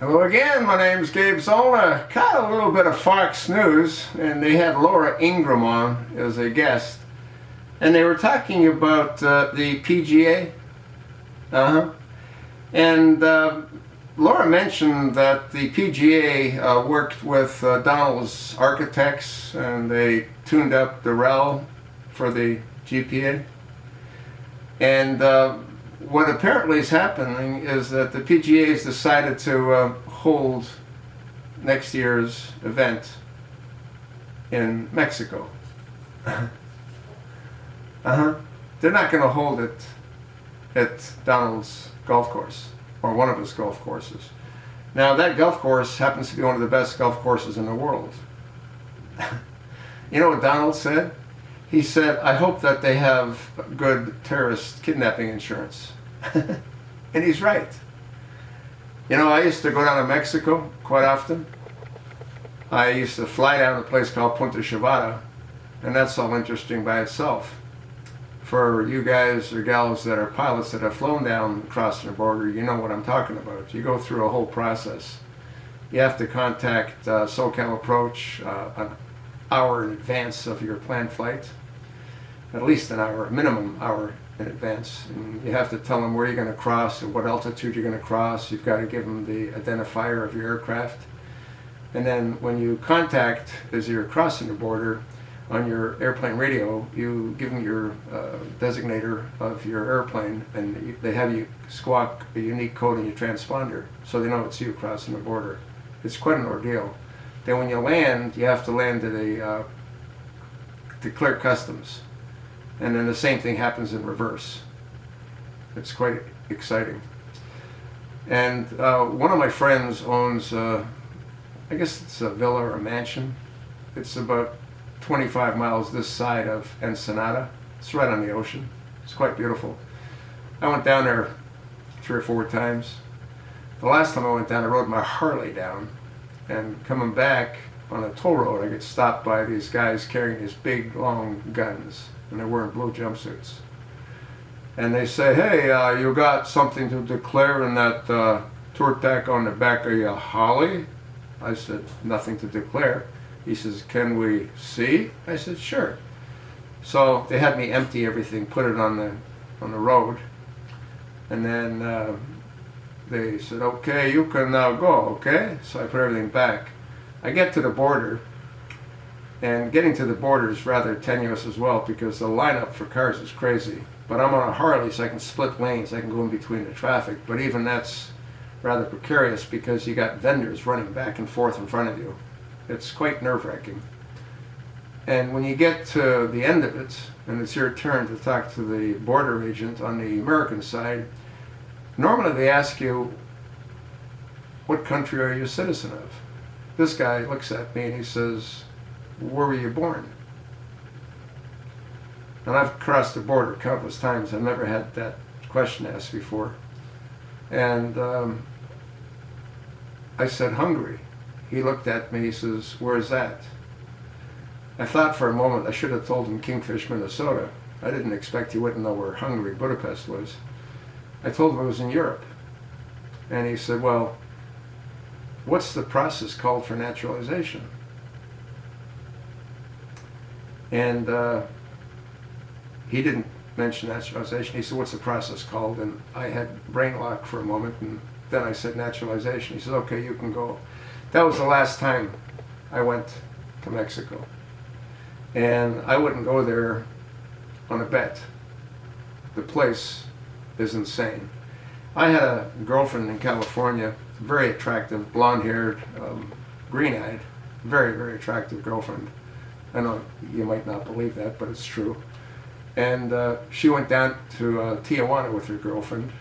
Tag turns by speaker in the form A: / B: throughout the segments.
A: Hello again, my name's Gabe Zollner. Caught a little bit of Fox News, and they had Laura Ingraham on as a guest. And they were talking about the PGA. And Laura mentioned that the PGA worked with Donald's architects, and they tuned up Doral for the GPA. And what apparently is happening is that the PGA has decided to hold next year's event in Mexico. They're not going to hold it at Donald's golf course, or one of his golf courses. Now, that golf course happens to be one of the best golf courses in the world. You know what Donald said? He said, I hope that they have good terrorist kidnapping insurance. And he's right. You know, I used to go down to Mexico quite often. I used to fly down to a place called Punta Chavada, and that's all interesting by itself. For you guys or gals that are pilots that have flown down across the border, you know what I'm talking about. You go through a whole process. You have to contact SoCal Approach an hour in advance of your planned flight. At least an hour, a minimum hour in advance. And you have to tell them where you're going to cross and what altitude you're going to cross. You've got to give them the identifier of your aircraft. And then when you contact, as you're crossing the border, on your airplane radio, you give them your designator of your airplane, and they have you squawk a unique code in your transponder so they know it's you crossing the border. It's quite an ordeal. Then when you land, you have to land at to clear customs. And then the same thing happens in reverse. It's quite exciting. And one of my friends owns, I guess it's a villa or a mansion. It's about 25 miles this side of Ensenada. It's right on the ocean. It's quite beautiful. I went down there 3 or 4 times. The last time I went down, I rode my Harley down. And coming back on a toll road, I get stopped by these guys carrying these big, long guns. And they're wearing blue jumpsuits. And they say, hey, you got something to declare in that tour tag on the back of your Harley? I said, nothing to declare. He says, can we see? I said, sure. So they had me empty everything, put it on the road. And then they said, okay, you can now go, okay? So I put everything back. I get to the border. And getting to the border is rather tenuous as well because the lineup for cars is crazy. But I'm on a Harley, so I can split lanes. I can go in between the traffic. But even that's rather precarious because you got vendors running back and forth in front of you. It's quite nerve-wracking. And when you get to the end of it, and it's your turn to talk to the border agent on the American side, normally they ask you, what country are you a citizen of? This guy looks at me and he says, where were you born? And I've crossed the border countless times. I've never had that question asked before. And I said, Hungary. He looked at me, he says, where's that? I thought for a moment I should have told him Kingfish, Minnesota. I didn't expect he wouldn't know where Hungary, Budapest was. I told him it was in Europe. And he said, well, what's the process called for naturalization? And he didn't mention naturalization. He said, what's the process called? And I had brain lock for a moment, and then I said naturalization. He said, okay, you can go. That was the last time I went to Mexico. And I wouldn't go there on a bet. The place is insane. I had a girlfriend in California, very attractive, blonde-haired, green-eyed, very, very attractive girlfriend. I know you might not believe that, but it's true. And she went down to Tijuana with her girlfriend,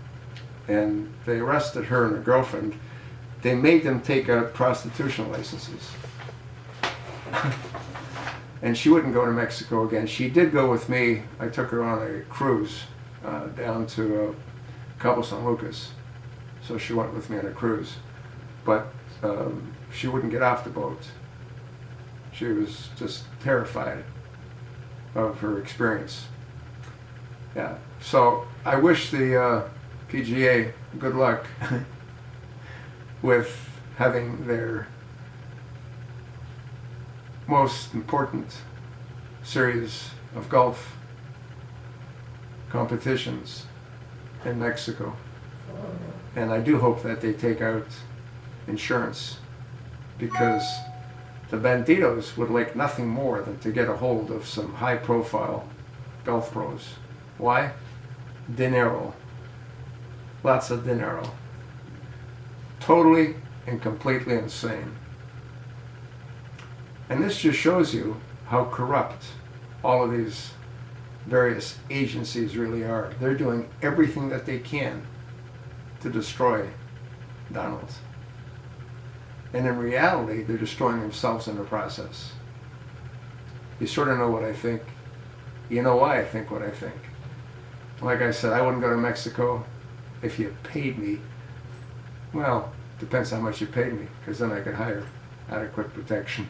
A: and they arrested her and her girlfriend. They made them take out prostitution licenses. And she wouldn't go to Mexico again. She did go with me. I took her on a cruise down to Cabo San Lucas. So she went with me on a cruise. But she wouldn't get off the boat. She was just terrified of her experience. Yeah. So I wish the PGA good luck with having their most important series of golf competitions in Mexico. And I do hope that they take out insurance, because the banditos would like nothing more than to get a hold of some high-profile golf pros. Why? Dinero. Lots of dinero. Totally and completely insane. And this just shows you how corrupt all of these various agencies really are. They're doing everything that they can to destroy Donald. And in reality, they're destroying themselves in the process. You sort of know what I think. You know why I think what I think. Like I said, I wouldn't go to Mexico if you paid me. Well, depends how much you paid me, because then I could hire adequate protection.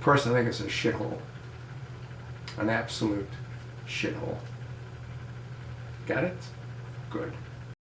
A: Personally, I think it's a shithole. An absolute shithole. Got it? Good.